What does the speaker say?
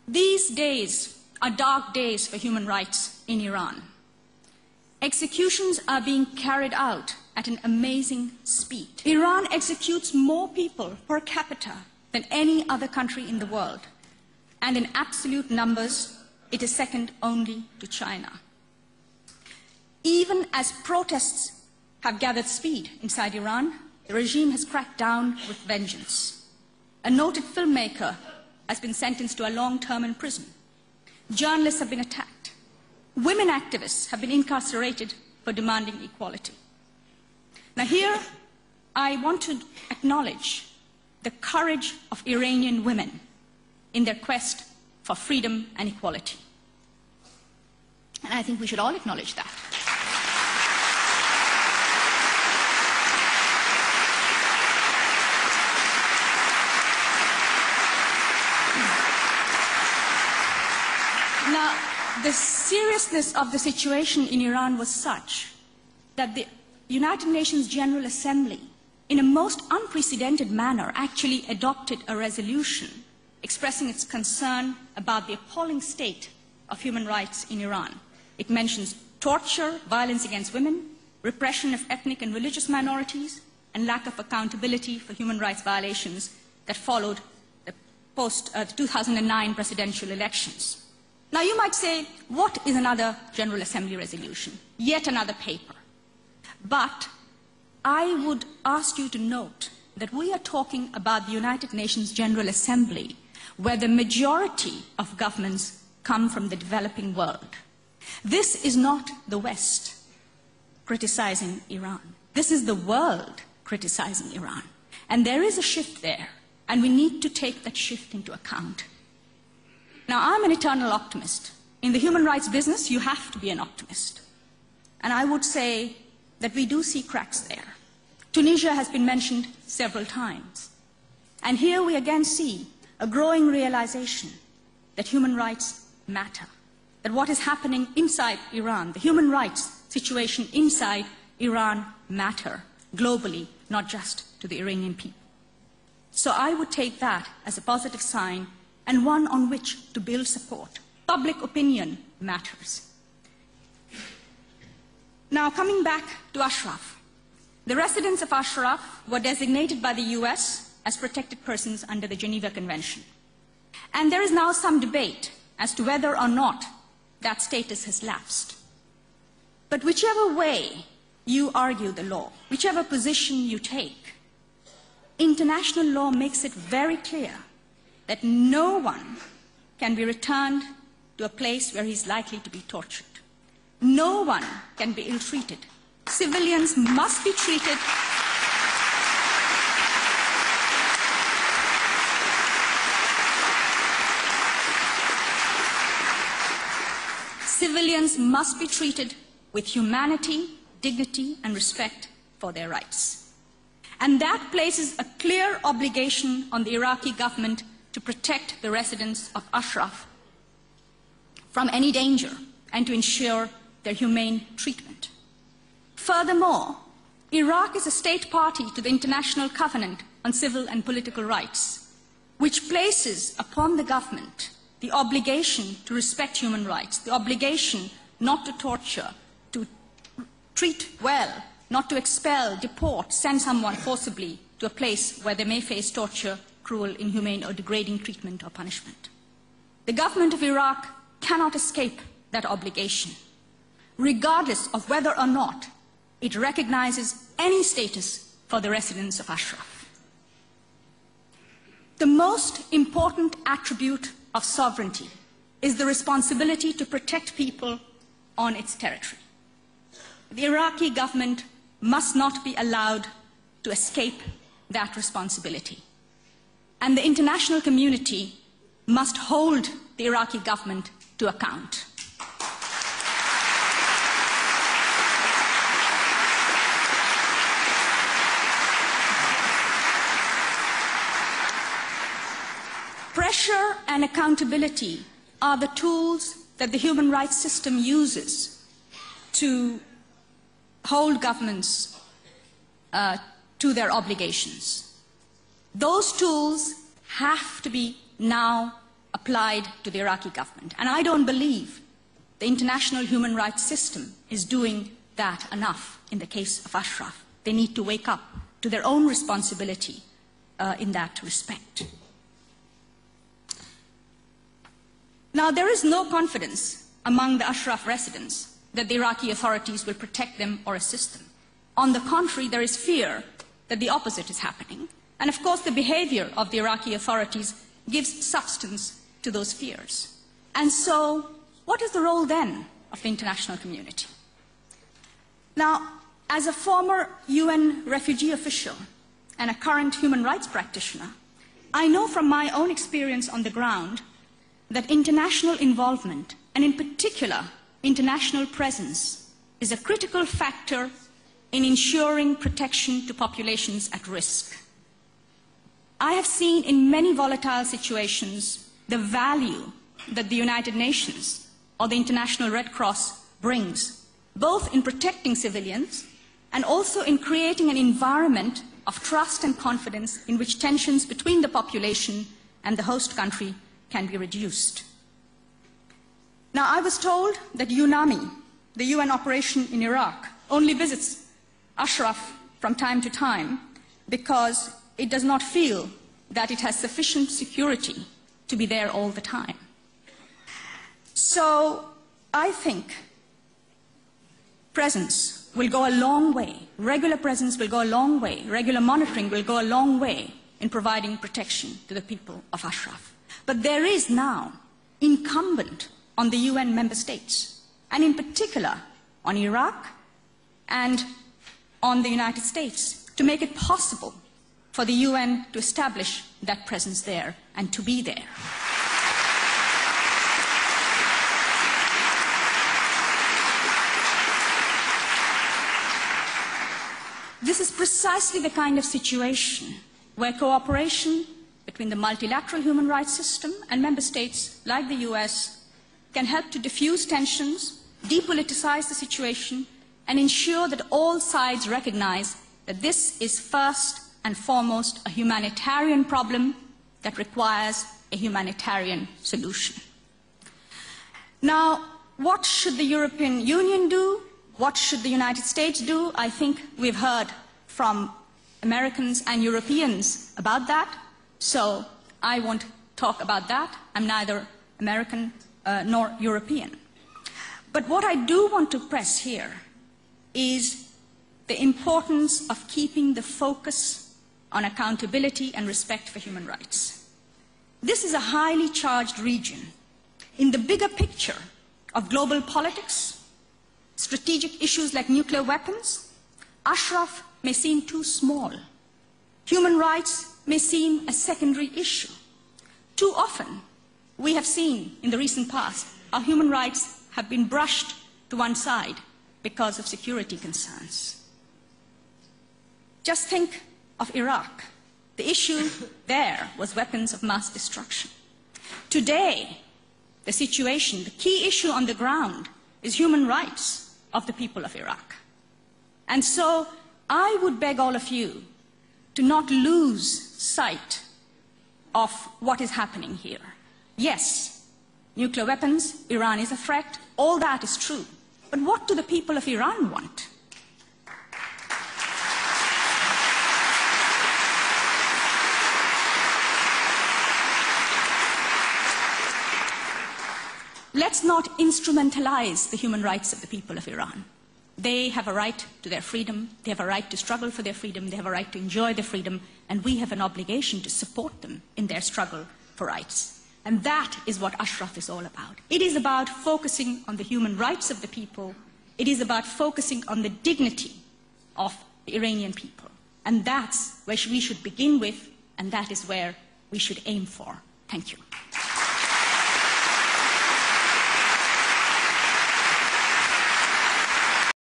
These days are dark days for human rights in Iran. Executions are being carried out at an amazing speed. Iran executes more people per capita than any other country in the world, and in absolute numbers, it is second only to China. Even as protests have gathered speed inside Iran, the regime has cracked down with vengeance. A noted filmmaker has been sentenced to a long term in prison. Journalists have been attacked. Women activists have been incarcerated for demanding equality. Now here, I want to acknowledge the courage of Iranian women in their quest for freedom and equality. And I think we should all acknowledge that. Now, the seriousness of the situation in Iran was such that the United Nations General Assembly, in a most unprecedented manner, actually adopted a resolution expressing its concern about the appalling state of human rights in Iran. It mentions torture, violence against women, repression of ethnic and religious minorities, and lack of accountability for human rights violations that followed the post-2009 presidential elections. Now, you might say, what is another General Assembly resolution? Yet another paper. But I would ask you to note that we are talking about the United Nations General Assembly, where the majority of governments come from the developing world. This is not the West criticizing Iran. This is the world criticizing Iran. And there is a shift there, and we need to take that shift into account. Now, I'm an eternal optimist. In the human rights business, you have to be an optimist. And I would say that we do see cracks there. Tunisia has been mentioned several times. And here we again see a growing realization that human rights matter, that what is happening inside Iran, the human rights situation inside Iran matter globally, not just to the Iranian people. So I would take that as a positive sign and one on which to build support. Public opinion matters. Now, coming back to Ashraf. The residents of Ashraf were designated by the US as protected persons under the Geneva Convention. And there is now some debate as to whether or not that status has lapsed. But whichever way you argue the law, whichever position you take, international law makes it very clear that no one can be returned to a place where he's likely to be tortured. No one can be ill-treated. Civilians must be treated with humanity, dignity, and respect for their rights. And that places a clear obligation on the Iraqi government to protect the residents of Ashraf from any danger and to ensure their humane treatment. Furthermore, Iraq is a state party to the International Covenant on Civil and Political Rights, which places upon the government the obligation to respect human rights, the obligation not to torture, to treat well, not to expel, deport, send someone forcibly to a place where they may face torture, cruel, inhumane, or degrading treatment or punishment. The government of Iraq cannot escape that obligation, regardless of whether or not it recognizes any status for the residents of Ashraf. The most important attribute of sovereignty is the responsibility to protect people on its territory. The Iraqi government must not be allowed to escape that responsibility. And the international community must hold the Iraqi government to account. Pressure and accountability are the tools that the human rights system uses to hold governments to their obligations. Those tools have to be now applied to the Iraqi government. And I don't believe the international human rights system is doing that enough in the case of Ashraf. They need to wake up to their own responsibility in that respect. Now, there is no confidence among the Ashraf residents that the Iraqi authorities will protect them or assist them. On the contrary, there is fear that the opposite is happening. And of course, the behavior of the Iraqi authorities gives substance to those fears. And so, what is the role then of the international community? Now, as a former UN refugee official and a current human rights practitioner, I know from my own experience on the ground that international involvement, and in particular international presence, is a critical factor in ensuring protection to populations at risk. I have seen in many volatile situations the value that the United Nations or the International Red Cross brings, both in protecting civilians and also in creating an environment of trust and confidence in which tensions between the population and the host country can be reduced. Now, I was told that UNAMI, the UN operation in Iraq, only visits Ashraf from time to time because it does not feel that it has sufficient security to be there all the time. So I think presence will go a long way. Regular presence will go a long way. Regular monitoring will go a long way in providing protection to the people of Ashraf. But there is now incumbent on the UN member states, and in particular on Iraq and on the United States, to make it possible for the UN to establish that presence there and to be there. This is precisely the kind of situation where cooperation between the multilateral human rights system and member states like the US can help to diffuse tensions, depoliticize the situation, and ensure that all sides recognize that this is first and foremost a humanitarian problem that requires a humanitarian solution. Now, what should the European Union do? What should the United States do? I think we've heard from Americans and Europeans about that, so I won't talk about that. I'm neither American nor European. But what I do want to press here is the importance of keeping the focus on accountability and respect for human rights. This is a highly charged region. In the bigger picture of global politics, strategic issues like nuclear weapons, Ashraf may seem too small. Human rights may seem a secondary issue. Too often, we have seen in the recent past how human rights have been brushed to one side because of security concerns. Just think of Iraq. The issue there was weapons of mass destruction. Today, the situation, the key issue on the ground is human rights of the people of Iraq. And so I would beg all of you to not lose sight of what is happening here. Yes, nuclear weapons, Iran is a threat, all that is true. But what do the people of Iran want? Let's not instrumentalize the human rights of the people of Iran. They have a right to their freedom, they have a right to struggle for their freedom, they have a right to enjoy their freedom, and we have an obligation to support them in their struggle for rights. And that is what Ashraf is all about. It is about focusing on the human rights of the people. It is about focusing on the dignity of the Iranian people. And that's where we should begin with, and that is where we should aim for. Thank you.